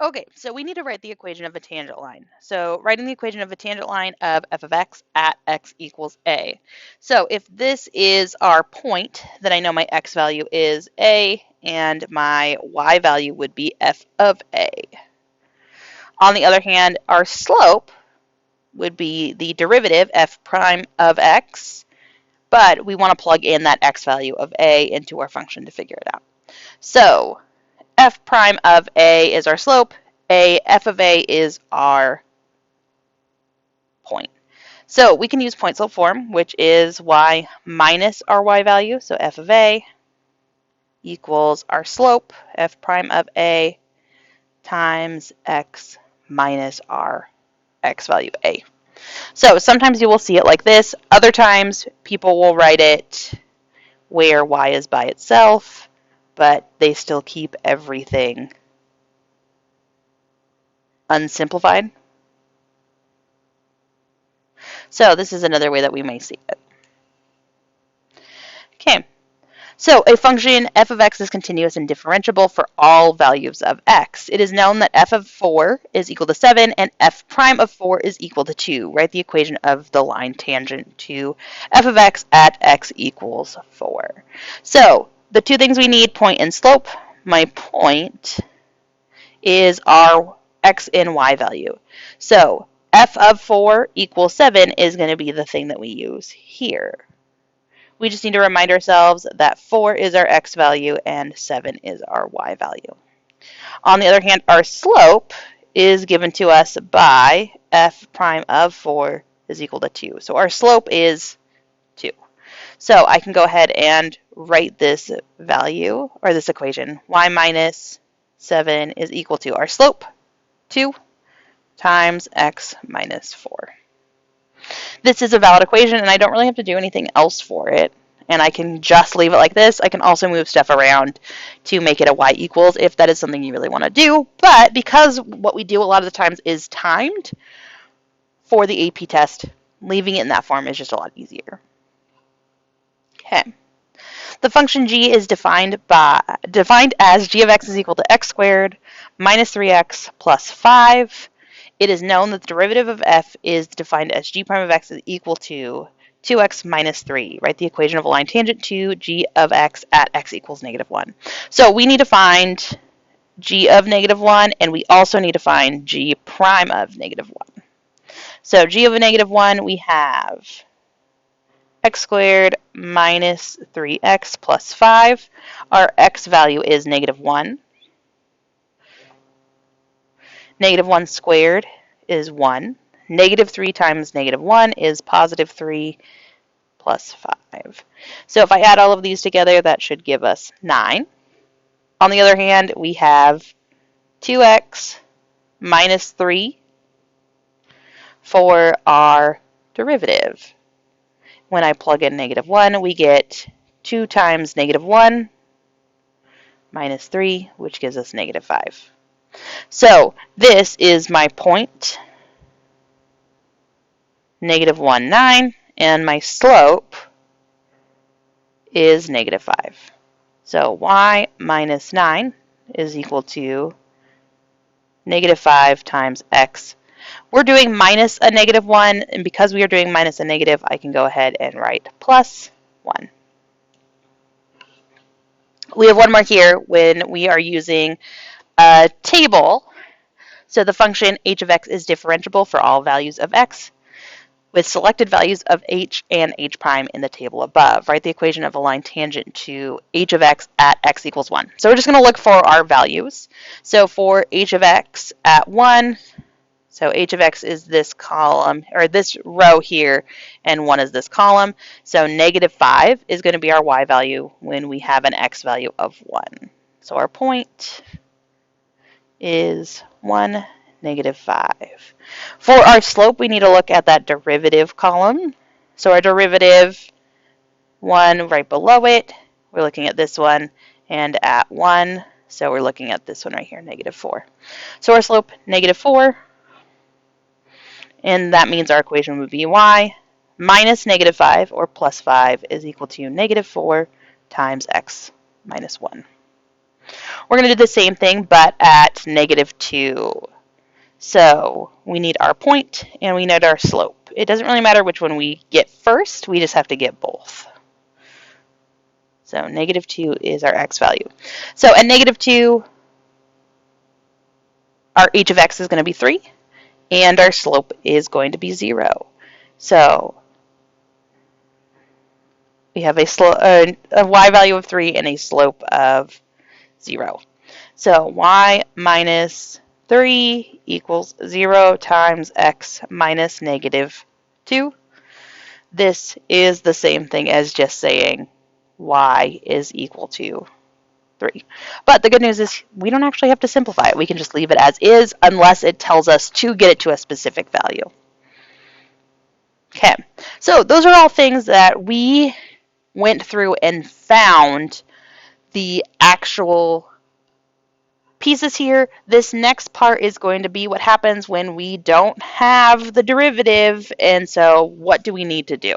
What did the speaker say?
Okay, so we need to write the equation of a tangent line. So writing the equation of a tangent line of f of x at x equals a. So if this is our point, then I know my x value is a, and my y value would be f of a. On the other hand, our slope would be the derivative f prime of x, but we want to plug in that x value of a into our function to figure it out. So f prime of a is our slope, f of a is our point. So we can use point slope form, which is y minus our y value, so f of a equals our slope, f prime of a, times x minus our x value a. So sometimes you will see it like this. Other times people will write it where y is by itself, but they still keep everything unsimplified. So this is another way that we may see it. Okay, so a function f of x is continuous and differentiable for all values of x. It is known that f of 4 is equal to 7 and f prime of 4 is equal to 2. Write the equation of the line tangent to f of x at x equals 4. So the two things we need, point and slope. My point is our x and y value. So f of 4 equals 7 is going to be the thing that we use here. We just need to remind ourselves that 4 is our x value and 7 is our y value. On the other hand, our slope is given to us by f prime of 4 is equal to 2. So our slope is 2. So I can go ahead and write this value, or this equation, y minus 7 is equal to our slope, 2, times x minus 4. This is a valid equation, and I don't really have to do anything else for it. And I can just leave it like this. I can also move stuff around to make it a y equals if that is something you really want to do. But because what we do a lot of the times is timed for the AP test, leaving it in that form is just a lot easier. Okay. The function g is defined as g of x is equal to x squared minus 3x plus 5. It is known that the derivative of f is defined as g prime of x is equal to 2x minus 3, right? The equation of a line tangent to g of x at x equals negative 1. So we need to find g of negative 1, and we also need to find g prime of negative 1. So g of a negative 1, we have x squared minus 3x plus 5. Our x value is negative 1. Negative 1 squared is 1. Negative 3 times negative 1 is positive 3 plus 5. So if I add all of these together, that should give us 9. On the other hand, we have 2x minus 3 for our derivative. When I plug in negative 1, we get 2 times negative 1 minus 3, which gives us negative 5. So this is my point, negative 1, 9, and my slope is negative 5. So y minus 9 is equal to negative 5 times x. We're doing minus a negative 1, and because we are doing minus a negative, I can go ahead and write plus 1. We have one more here when we are using a table. So the function h of x is differentiable for all values of x with selected values of h and h prime in the table above. Write the equation of a line tangent to h of x at x equals 1. So we're just going to look for our values. So for h of x at 1, so h of x is this column, or this row here, and 1 is this column. So negative 5 is going to be our y value when we have an x value of 1. So our point is 1, negative 5. For our slope, we need to look at that derivative column. So our derivative, 1 right below it, we're looking at this one, and at 1, so we're looking at this one right here, negative 4. So our slope, negative 4, and that means our equation would be y minus negative 5, or plus 5, is equal to negative 4 times x minus 1. We're going to do the same thing, but at -2. So we need our point and we need our slope. It doesn't really matter which one we get first, we just have to get both. So -2 is our x value. So at -2, our h of x is going to be 3, and our slope is going to be 0. So we have a y value of 3 and a slope of 0. So y minus 3 equals 0 times x minus -2. This is the same thing as just saying y is equal to 3. But the good news is we don't actually have to simplify it. We can just leave it as is unless it tells us to get it to a specific value. Okay, so those are all things that we went through and found the actual pieces here. This next part is going to be what happens when we don't have the derivative, and so what do we need to do?